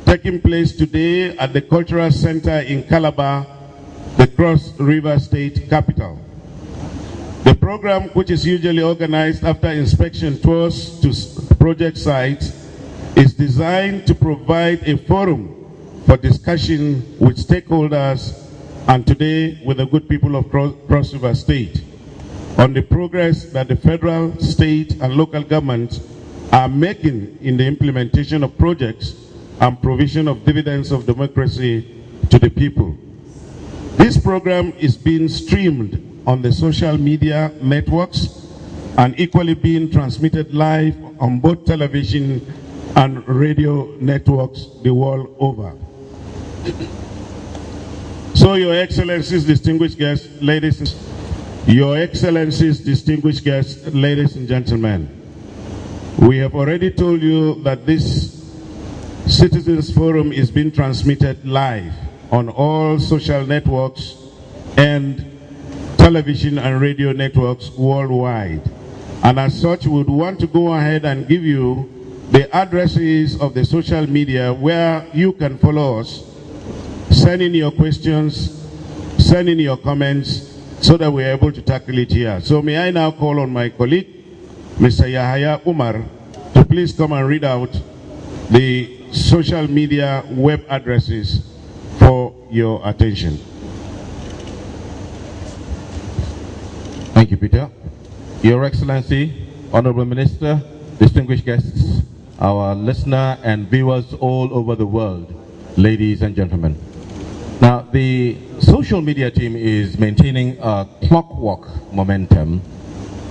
taking place today at the Cultural Center in Calabar, the Cross River State capital. The program, which is usually organized after inspection tours to project sites, is designed to provide a forum for discussion with stakeholders and today with the good people of Cross River State on the progress that the federal, state, and local governments are making in the implementation of projects and provision of dividends of democracy to the people. This program is being streamed on the social media networks and equally being transmitted live on both television and radio networks the world over. So, Your Excellencies, distinguished guests, Your Excellencies, distinguished guests, ladies and gentlemen, we have already told you that this Citizens Forum is being transmitted live on all social networks and television and radio networks worldwide. And as such, we would want to go ahead and give you the addresses of the social media where you can follow us, send in your questions, send in your comments, so that we are able to tackle it here. So may I now call on my colleague, Mr. Yahaya Umar, to please come and read out the social media web addresses for your attention. Thank you, Peter. Your Excellency, Honorable Minister, distinguished guests, our listener and viewers all over the world, ladies and gentlemen. Now, the social media team is maintaining a clockwork momentum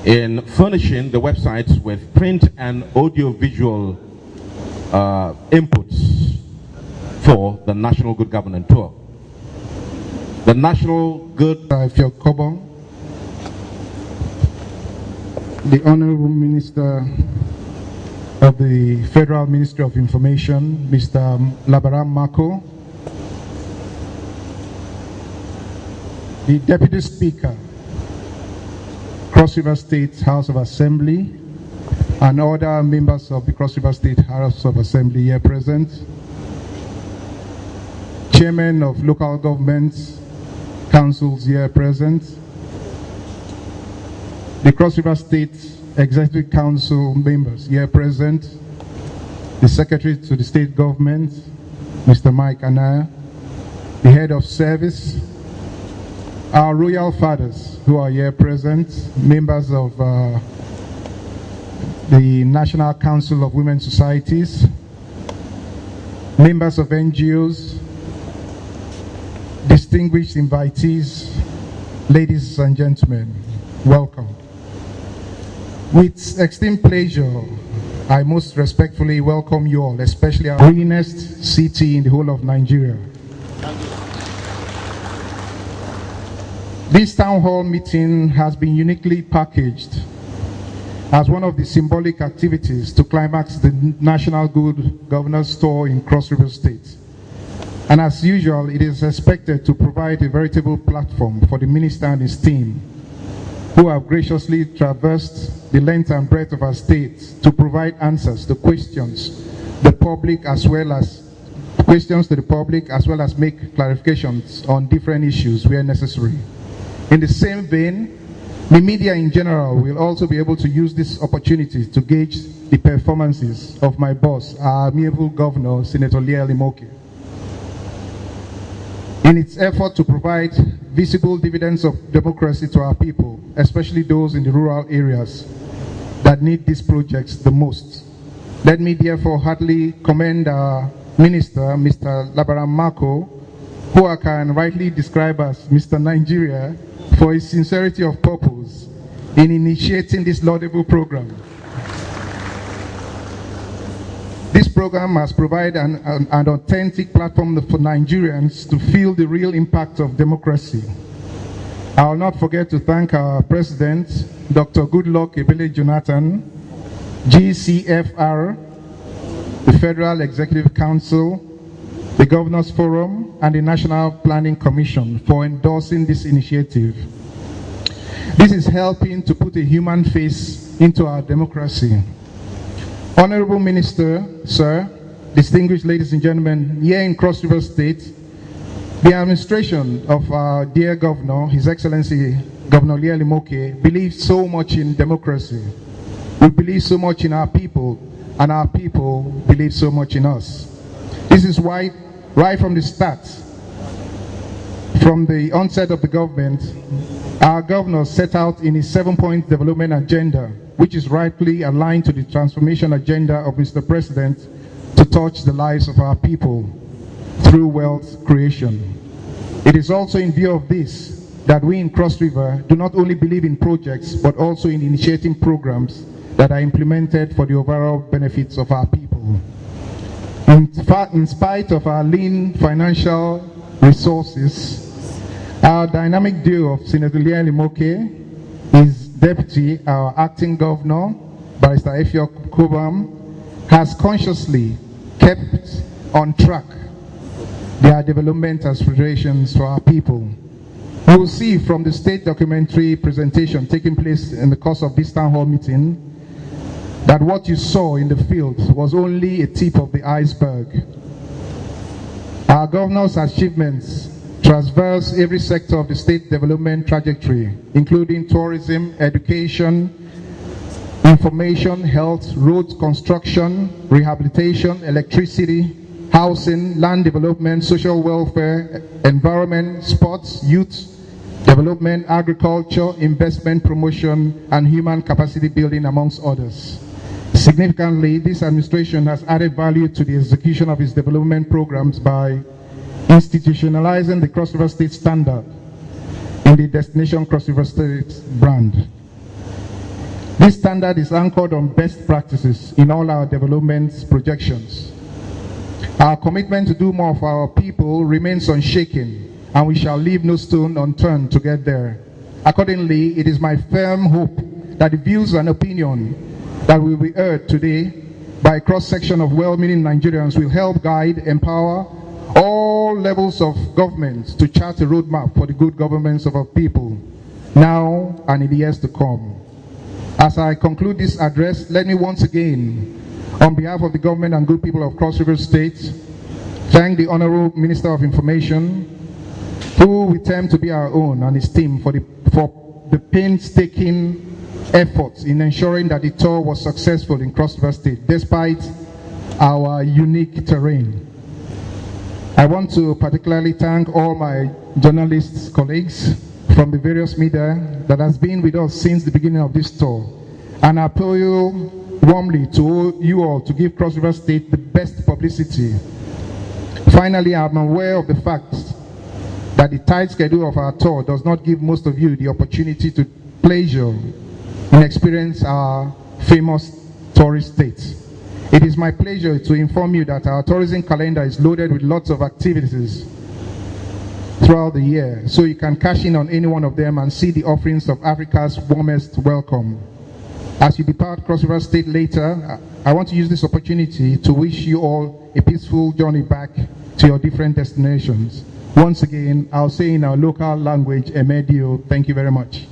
in furnishing the websites with print and audio-visual inputs for the National Good Governance Tour. The National Good... The Honorable Minister of the Federal Ministry of Information, Mr. Labaran Mako, the Deputy Speaker, Cross River State House of Assembly, and other members of the Cross River State House of Assembly here present, Chairman of Local Government Councils here present, the Cross River State Executive Council members here present, the Secretary to the State Government, Mr. Mike Anaya, the Head of Service, our Royal Fathers who are here present, members of the National Council of Women Societies, members of NGOs, distinguished invitees, ladies and gentlemen, welcome. With extreme pleasure, I most respectfully welcome you all, especially our greenest city in the whole of Nigeria. This town hall meeting has been uniquely packaged as one of the symbolic activities to climax the National Good Governance Tour in Cross River State. And as usual, it is expected to provide a veritable platform for the minister and his team, who have graciously traversed the length and breadth of our state to provide answers to questions the public as well as make clarifications on different issues where necessary. In the same vein, the media in general will also be able to use this opportunity to gauge the performances of my boss, our amiable governor, Senator Leah Limoke, in its effort to provide visible dividends of democracy to our people, especially those in the rural areas that need these projects the most. Let me therefore heartily commend our Minister, Mr. Labaran Mako, who I can rightly describe as Mr. Nigeria, for his sincerity of purpose in initiating this laudable program. This program has provided an authentic platform for Nigerians to feel the real impact of democracy. I will not forget to thank our President, Dr. Goodluck Ebele Jonathan, GCFR, the Federal Executive Council, the Governors Forum, and the National Planning Commission for endorsing this initiative. This is helping to put a human face into our democracy. Honorable Minister, sir, distinguished ladies and gentlemen, here in Cross River State, the administration of our dear governor, His Excellency Governor Lieli Moke, believes so much in democracy. We believe so much in our people, and our people believe so much in us. This is why, right from the start, from the onset of the government, our governor set out in his 7-point development agenda, which is rightly aligned to the transformation agenda of Mr. President to touch the lives of our people through wealth creation. It is also in view of this that we in Cross River do not only believe in projects, but also in initiating programs that are implemented for the overall benefits of our people. In spite of our lean financial resources, our dynamic duo of Senator Lieli Moke, his deputy, our acting governor, Barrister Effiong Kobam, has consciously kept on track their development aspirations for our people. You will see from the state documentary presentation taking place in the course of this town hall meeting that what you saw in the field was only a tip of the iceberg. Our governor's achievements traverse every sector of the state development trajectory, including tourism, education, information, health, road construction, rehabilitation, electricity, housing, land development, social welfare, environment, sports, youth development, agriculture, investment promotion, and human capacity building, amongst others. Significantly, this administration has added value to the execution of its development programs by institutionalizing the Cross River State standard in the Destination Cross River State brand. This standard is anchored on best practices in all our development projections. Our commitment to do more for our people remains unshaken, and we shall leave no stone unturned to get there. Accordingly, it is my firm hope that the views and opinion that will be heard today by a cross-section of well-meaning Nigerians will help guide, empower all levels of government to chart a roadmap for the good governance of our people, now and in the years to come. As I conclude this address, let me once again, on behalf of the government and good people of Cross River State, thank the Honorable Minister of Information, who we term to be our own, and his team for the painstaking efforts in ensuring that the tour was successful in Cross River State, despite our unique terrain. I want to particularly thank all my journalist colleagues from the various media that has been with us since the beginning of this tour, and I appeal warmly to you all to give Cross River State the best publicity. Finally, I'm aware of the fact that the tight schedule of our tour does not give most of you the opportunity to pleasure and experience our famous tourist state. It is my pleasure to inform you that our tourism calendar is loaded with lots of activities throughout the year, so you can cash in on any one of them and see the offerings of Africa's warmest welcome. As you depart Cross River State later, I want to use this opportunity to wish you all a peaceful journey back to your different destinations. Once again, I'll say in our local language, Emedio, thank you very much.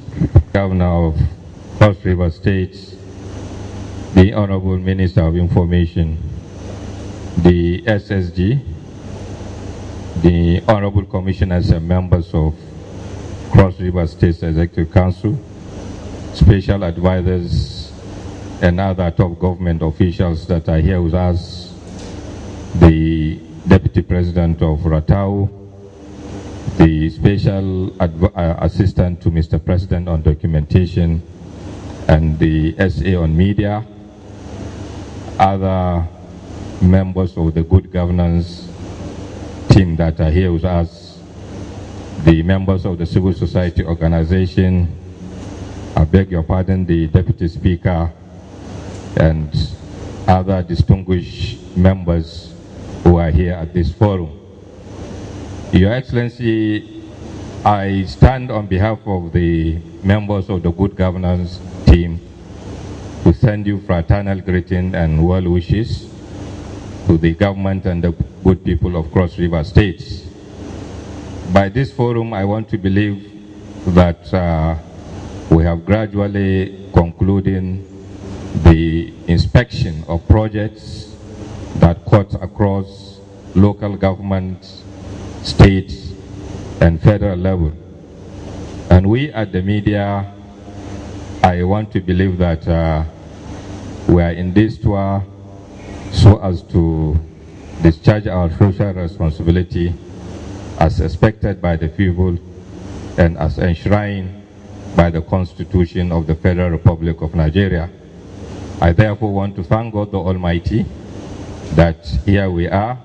Governor of Cross River State, the Honorable Minister of Information, the SSG, the Honorable Commissioners and members of Cross River State Executive Council, special advisors, and other top government officials that are here with us, the Deputy President of Ratau, the Special Assistant to Mr. President on Documentation, and the SA on Media, other members of the Good Governance team that are here with us, the members of the Civil Society Organization, I beg your pardon, the Deputy Speaker, and other distinguished members who are here at this forum. Your Excellency, I stand on behalf of the members of the Good Governance team to send you fraternal greeting and well wishes to the government and the good people of Cross River State. By this forum, I want to believe that we have gradually concluded the inspection of projects that cuts across local government, state, and federal level. And we at the media, I want to believe that we are in this tour so as to discharge our social responsibility as expected by the people and as enshrined by the Constitution of the Federal Republic of Nigeria. I therefore want to thank God the Almighty that here we are.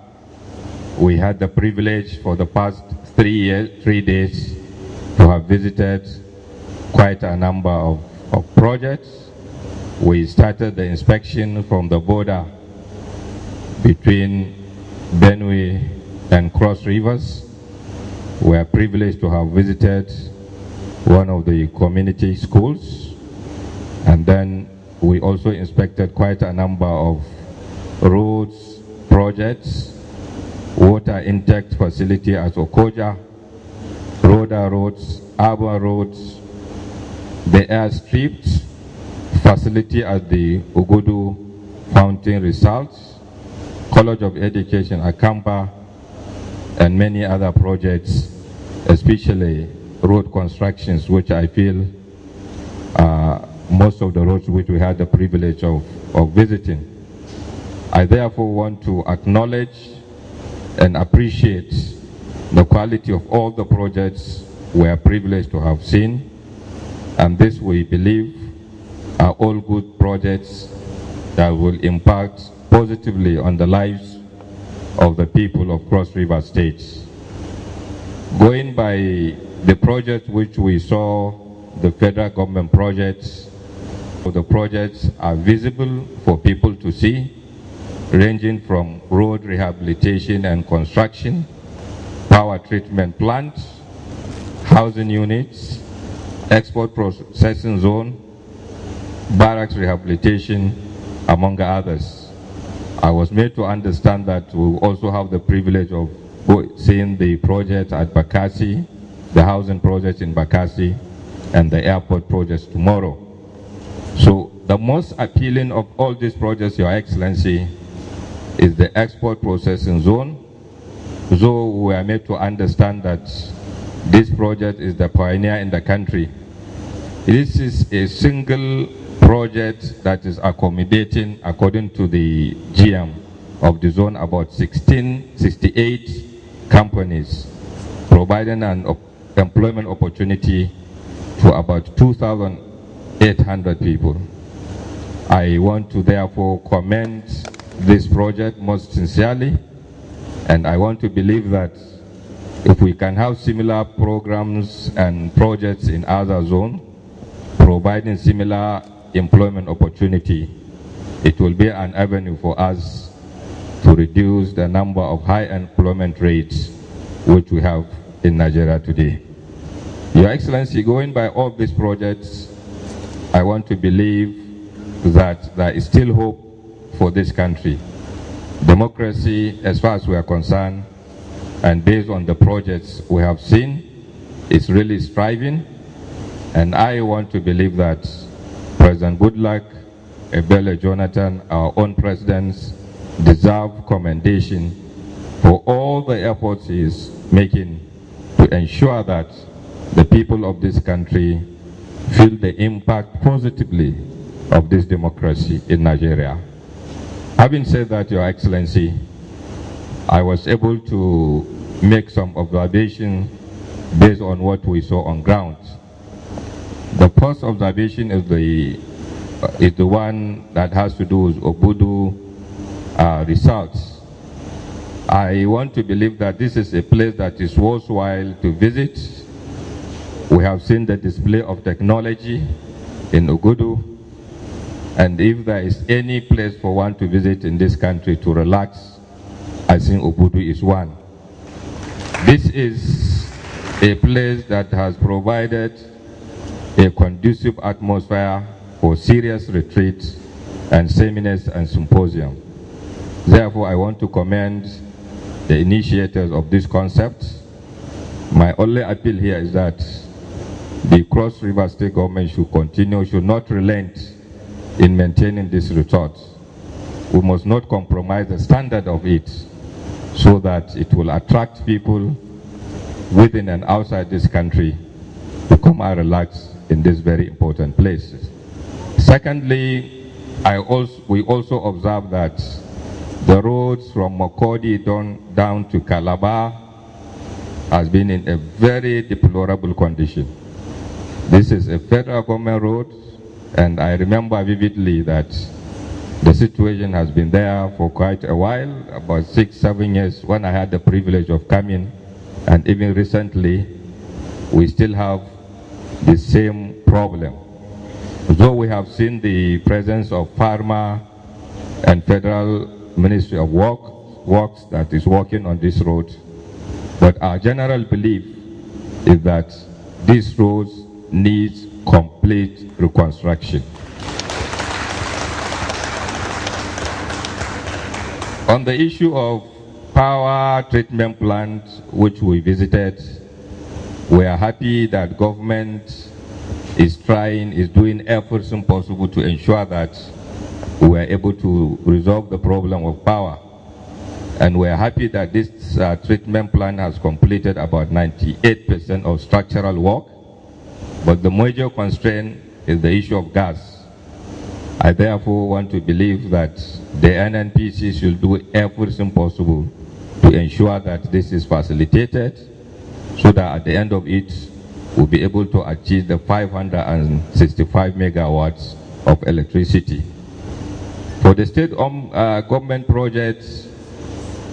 We had the privilege for the past 3 days to have visited quite a number of projects. We started the inspection from the border between Benue and Cross Rivers. We are privileged to have visited one of the community schools, and then we also inspected quite a number of roads projects, water intake facility at Okoja, roads, urban roads, the airstrips, facility at the Ugudu Fountain Results, College of Education at Kampa, and many other projects, especially road constructions, which I feel most of the roads which we had the privilege of visiting. I therefore want to acknowledge and appreciate the quality of all the projects we are privileged to have seen, and this we believe are all good projects that will impact positively on the lives of the people of Cross River State. Going by the project which we saw, the federal government projects, the projects are visible for people to see, ranging from road rehabilitation and construction, power treatment plants, housing units, export processing zone, barracks rehabilitation, among others. I was made to understand that we also have the privilege of seeing the project at Bakassi, the housing project in Bakassi, and the airport projects tomorrow. So the most appealing of all these projects, Your Excellency, is the export processing zone. So we are made to understand that this project is the pioneer in the country. This is a single project that is accommodating, according to the GM of the zone, about 1668 companies, providing an employment opportunity to about 2,800 people. I want to therefore commend this project most sincerely, and I want to believe that if we can have similar programs and projects in other zones, providing similar employment opportunity, it will be an avenue for us to reduce the number of high employment rates which we have in Nigeria today. Your Excellency, going by all these projects, I want to believe that there is still hope for this country. Democracy, as far as we are concerned, and based on the projects we have seen, is really striving, and I want to believe that President Goodluck, Ebele Jonathan, our own presidents, deserve commendation for all the efforts he is making to ensure that the people of this country feel the impact positively of this democracy in Nigeria. Having said that, Your Excellency, I was able to make some observations based on what we saw on ground. The first observation is the one that has to do with Obudu results. I want to believe that this is a place that is worthwhile to visit. We have seen the display of technology in Ogudu, and if there is any place for one to visit in this country to relax, I think Obudu is one. This is a place that has provided a conducive atmosphere for serious retreats and seminars and symposium. Therefore, I want to commend the initiators of this concept. My only appeal here is that the Cross River State government should not relent in maintaining this resort. we must not compromise the standard of it so that it will attract people within and outside this country to come and relax in this very important place. Secondly, we also observe that the roads from Makodi down to Calabar has been in a very deplorable condition. This is a federal government road, and I remember vividly that the situation has been there for quite a while, about 6-7 years, when I had the privilege of coming, and even recently, we still have the same problem. Though we have seen the presence of Pharma and Federal Ministry of Works that is working on this road, but our general belief is that these roads need complete reconstruction. On the issue of power treatment plant, which we visited, we are happy that government is doing efforts impossible to ensure that we are able to resolve the problem of power. And we are happy that this treatment plant has completed about 98% of structural work, but the major constraint is the issue of gas. I therefore want to believe that the NNPC should do efforts impossible to ensure that this is facilitated, so that at the end of it, we'll be able to achieve the 565 megawatts of electricity. For the state government projects,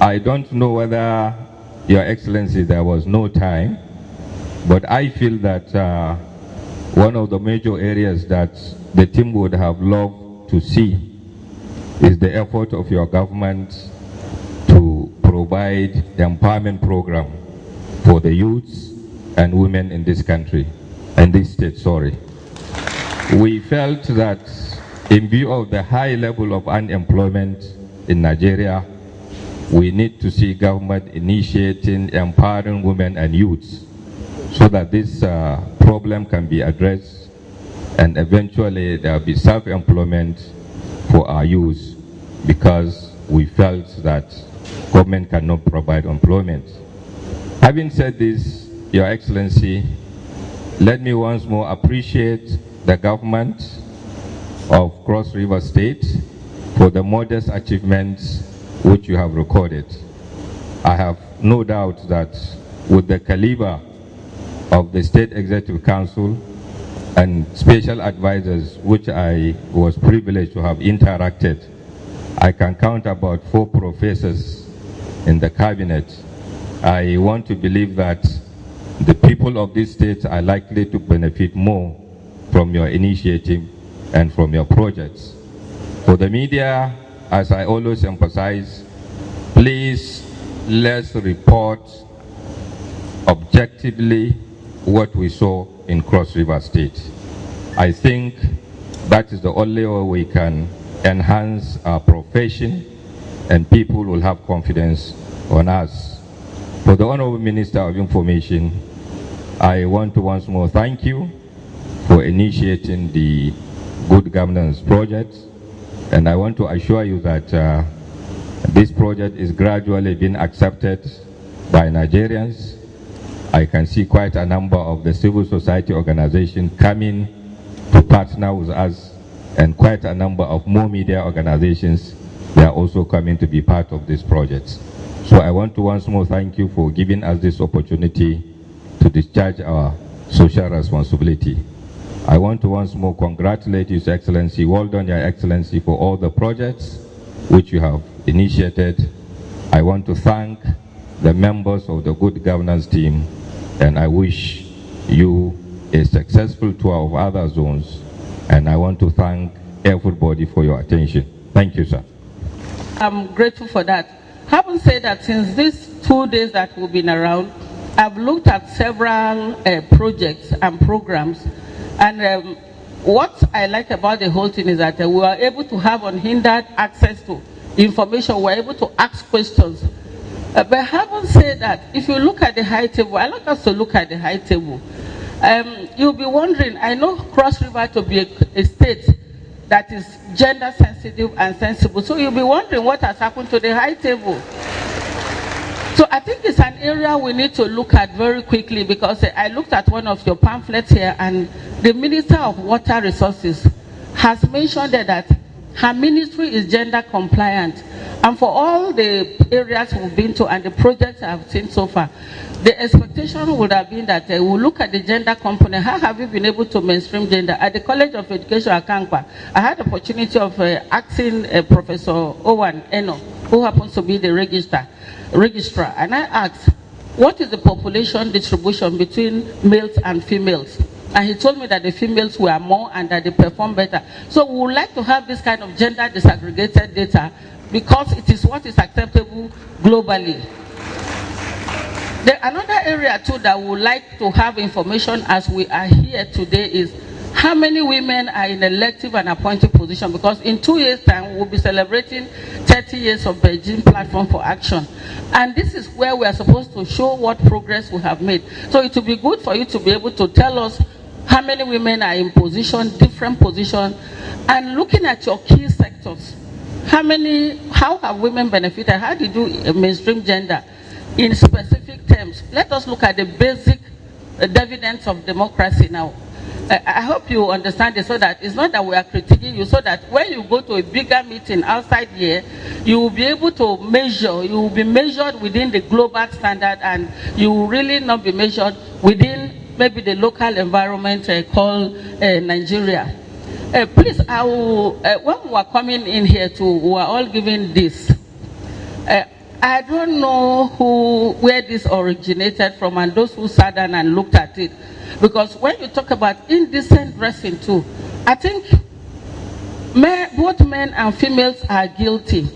I don't know whether, Your Excellency, there was no time, but I feel that one of the major areas that the team would have loved to see is the effort of your government to provide the empowerment program for the youths and women in this country, and this state, sorry. We felt that in view of the high level of unemployment in Nigeria, we need to see government initiating empowering women and youths so that this problem can be addressed, and eventually there will be self-employment for our youth, because we felt that government cannot provide employment. Having said this, Your Excellency, let me once more appreciate the government of Cross River State for the modest achievements which you have recorded. I have no doubt that with the caliber of the State Executive Council and special advisors which I was privileged to have interacted, I can count about 4 professors in the cabinet. I want to believe that the people of this state are likely to benefit more from your initiative and from your projects. For the media, as I always emphasize, please let's report objectively what we saw in Cross River State. I think that is the only way we can enhance our profession and people will have confidence on us. For the Honorable Minister of Information, I want to once more thank you for initiating the Good Governance project, and I want to assure you that this project is gradually being accepted by Nigerians. I can see quite a number of the civil society organizations coming to partner with us, and quite a number of more media organizations, they are also coming to be part of this project. So I want to once more thank you for giving us this opportunity to discharge our social responsibility. I want to once more congratulate His Excellency. Well done, Your Excellency, for all the projects which you have initiated. I want to thank the members of the Good Governance team, and I wish you a successful tour of other zones, and I want to thank everybody for your attention. Thank you, sir. I'm grateful for that. Having said that, since these 2 days that we've been around, I've looked at several projects and programs, and what I like about the whole thing is that we are able to have unhindered access to information. We're able to ask questions. But having said that, if you look at the high table, I like us to look at the high table. You'll be wondering, I know Cross River to be a state that is gender sensitive and sensible. So you'll be wondering what has happened to the high table. So I think it's an area we need to look at very quickly, because I looked at one of your pamphlets here, and the Minister of Water Resources has mentioned that her ministry is gender compliant. And for all the areas we've been to and the projects I've seen so far, the expectation would have been that we'll look at the gender component. How have you been able to mainstream gender? At the College of Education at Kankwa, I had the opportunity of asking Professor Owen Eno, who happens to be the registrar, and I asked, what is the population distribution between males and females? And he told me that the females were more and that they perform better. So we would like to have this kind of gender disaggregated data, because it is what is acceptable globally. Another area too that we would like to have information as we are here today is how many women are in elective and appointed position, because in 2 years' time we'll be celebrating 30 years of Beijing Platform for Action. And this is where we are supposed to show what progress we have made. So it will be good for you to be able to tell us how many women are in position, different positions, and looking at your key sectors. How have women benefited? How did you mainstream gender in specific terms? Let us look at the basic dividends of democracy now. I hope you understand this, so that it's not that we are critiquing you, so that when you go to a bigger meeting outside here, you will be able to measure, you will be measured within the global standard, and you will really not be measured within maybe the local environment called Nigeria. Please, I will, when we were coming in here we were all given this. I don't know where this originated from, and those who sat down and looked at it. Because when you talk about indecent dressing too, I think both men and females are guilty.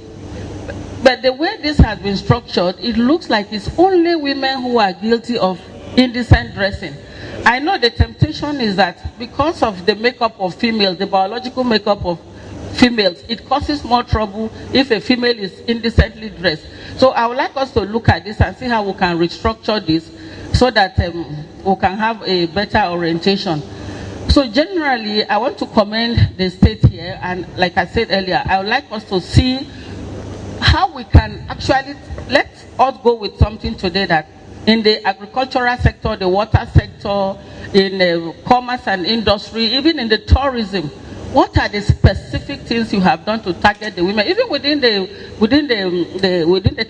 But the way this has been structured, it looks like it's only women who are guilty of indecent dressing. I know the temptation is that because of the makeup of females, the biological makeup of females, it causes more trouble if a female is indecently dressed. So I would like us to look at this and see how we can restructure this, so that we can have a better orientation. So generally, I want to commend the state here, and like I said earlier, I would like us to see how we can actually, let's all go with something today that in the agricultural sector, the water sector, in commerce and industry, even in the tourism, what are the specific things you have done to target the women, even within the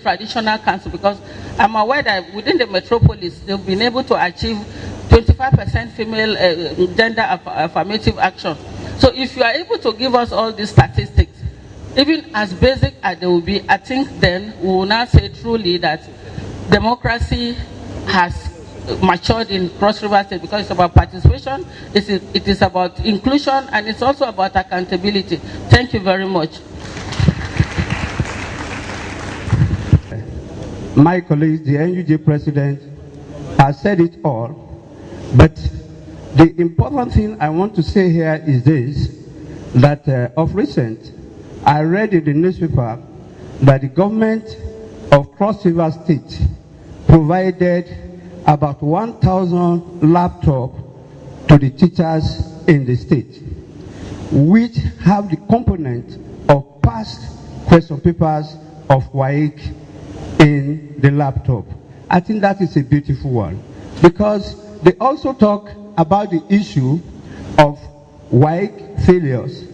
traditional council? Because I'm aware that within the metropolis, they've been able to achieve 25% female gender affirmative action. So if you are able to give us all these statistics, even as basic as they will be, I think then we will now say truly that democracy has matured in Cross River State, because it's about participation, it is about inclusion, and it's also about accountability. Thank you very much. My colleague, the NGG president, has said it all, but the important thing I want to say here is this, that of recent, I read in the newspaper that the government of Cross River State provided about 1,000 laptops to the teachers in the state, which have the component of past question papers of WAEC in the laptop. I think that is a beautiful one, because they also talk about the issue of WAEC failures.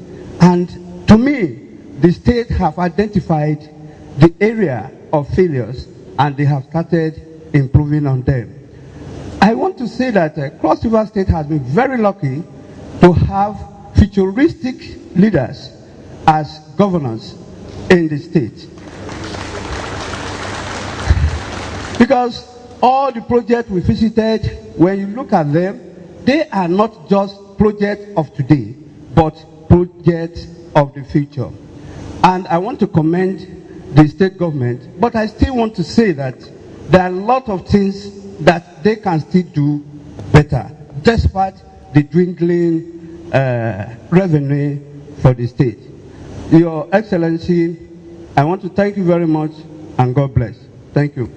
And to me, the state have identified the area of failures, and they have started improving on them. I want to say that Cross River State has been very lucky to have futuristic leaders as governors in the state. Because all the projects we visited, when you look at them, they are not just projects of today, but projects of the future. And I want to commend the state government, but I still want to say that there are a lot of things that they can still do better, despite the dwindling revenue for the state. Your Excellency, I want to thank you very much, and God bless. Thank you.